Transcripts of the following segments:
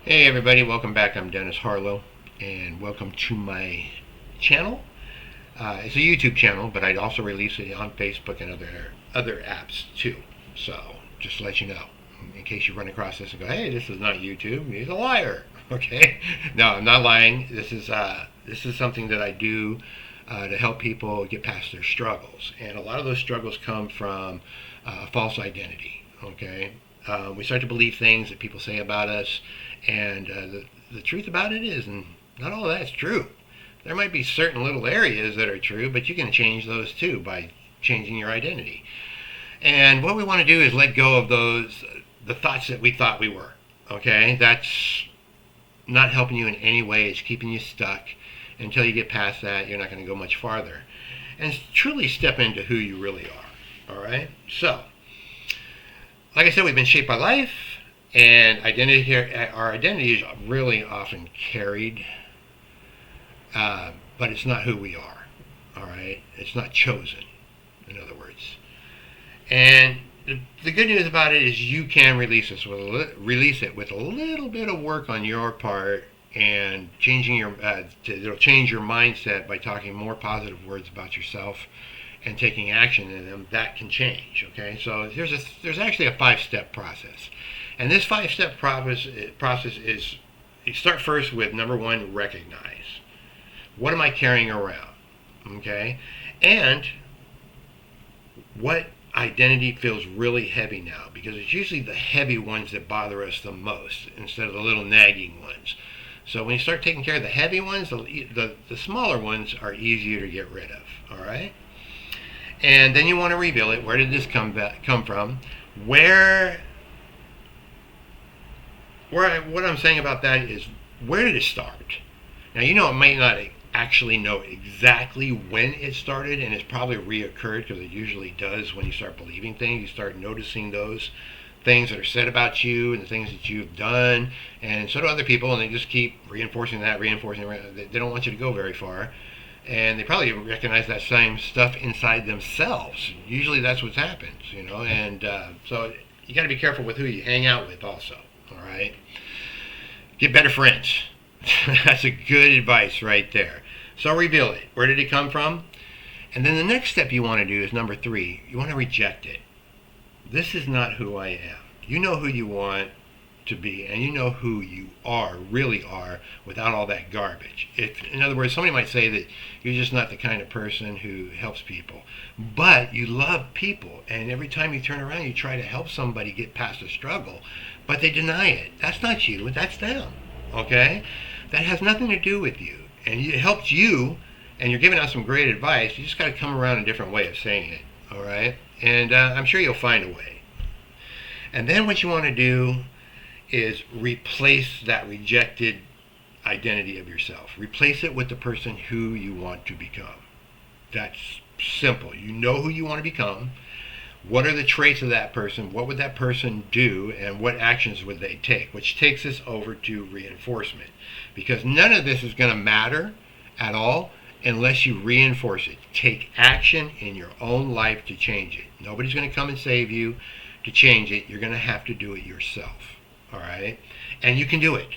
Hey everybody, welcome back. I'm Dennis Harlow, and welcome to my channel. It's a YouTube channel, but I'd also release it on Facebook and other apps too. So just to let you know, in case you run across this and go, "Hey, this is not YouTube. He's a liar." Okay? No, I'm not lying. This is something that I do to help people get past their struggles, and a lot of those struggles come from false identity. Okay? We start to believe things that people say about us, and the truth about it is, and not all of that's true. There might be certain little areas that are true, but you can change those too by changing your identity. And what we want to do is let go of the thoughts that we thought we were. Okay, that's not helping you in any way. It's keeping you stuck. Until you get past that, you're not going to go much farther. And truly step into who you really are. All right. So, like I said, we've been shaped by life, and our identity is really often carried, but it's not who we are. All right, it's not chosen, in other words. And the good news about it is you can release it with a little bit of work on your part, and it'll change your mindset by talking more positive words about yourself and taking action in them. That can change. Okay, so there's actually a 5-step process, and this 5-step process is, you start first with number one: recognize. What am I carrying around? Okay, and what identity feels really heavy now, because it's usually the heavy ones that bother us the most instead of the little nagging ones. So when you start taking care of the heavy ones, the smaller ones are easier to get rid of. All right. And then you want to reveal it. Where did this come from? What I'm saying about that is, where did it start? Now, it might not actually know exactly when it started, and it's probably reoccurred, because it usually does. When you start believing things, you start noticing those things that are said about you and the things that you've done, and so do other people, and they just keep reinforcing that. They don't want you to go very far, and they probably recognize that same stuff inside themselves. Usually that's what happens, and so you got to be careful with who you hang out with also. All right, get better friends. That's a good advice right there. So reveal it. Where did it come from? And then the next step you want to do is number 3. You want to reject it. This is not who I am. You know who you want to be, and you know who you really are, without all that garbage. In other words, somebody might say that you're just not the kind of person who helps people, but you love people, and every time you turn around, you try to help somebody get past a struggle, but they deny it. That's not you, that's them. Okay? That has nothing to do with you, and it helps you, and you're giving out some great advice. You just got to come around a different way of saying it. All right? And I'm sure you'll find a way. And then what you want to do is replace that rejected identity of yourself. Replace it with the person who you want to become. That's simple. You know who you want to become. What are the traits of that person? What would that person do? And what actions would they take? Which takes us over to reinforcement. Because none of this is going to matter at all unless you reinforce it. Take action in your own life to change it. Nobody's going to come and save you to change it. You're going to have to do it yourself. All right? And you can do it.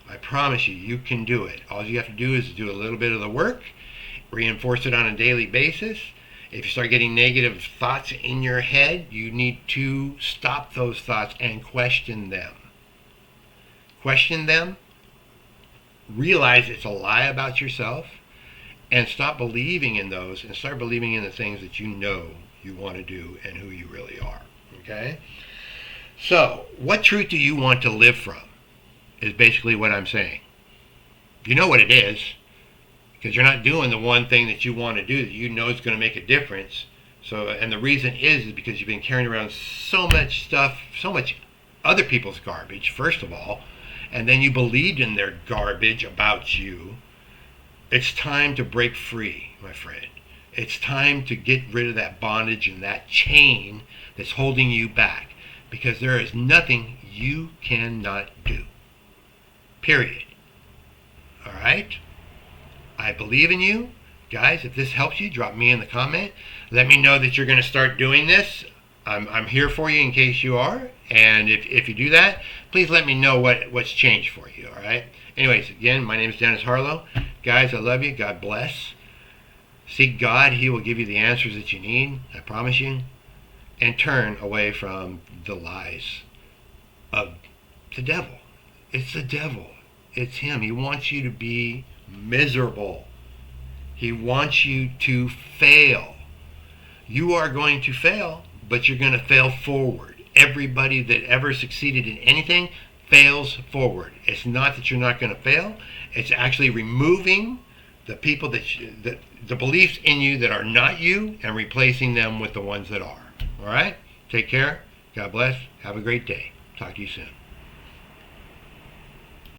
I promise you, you can do it. All you have to do is do a little bit of the work, reinforce it on a daily basis. If you start getting negative thoughts in your head, you need to stop those thoughts and question them. Question them. Realize it's a lie about yourself, and stop believing in those, and start believing in the things that you know you want to do and who you really are. Okay? So, what truth do you want to live from is basically what I'm saying. You know what it is, because you're not doing the one thing that you want to do that you know is going to make a difference. So, and the reason is because you've been carrying around so much stuff, so much other people's garbage, first of all, and then you believed in their garbage about you. It's time to break free, my friend. It's time to get rid of that bondage and that chain that's holding you back, because there is nothing you cannot do. Period. All right? I believe in you. Guys, if this helps you, drop me in the comment. Let me know that you're going to start doing this. I'm here for you in case you are. And if you do that, please let me know what's changed for you, all right? Anyways, again, my name is Dennis Harlow. Guys, I love you. God bless. Seek God. He will give you the answers that you need. I promise you. And turn away from the lies of the devil. It's the devil. It's him. He wants you to be miserable. He wants you to fail. You are going to fail, but you're going to fail forward. Everybody that ever succeeded in anything fails forward. It's not that you're not going to fail. It's actually removing the people that the beliefs in you that are not you and replacing them with the ones that are. All right? Take care. God bless. Have a great day. Talk to you soon.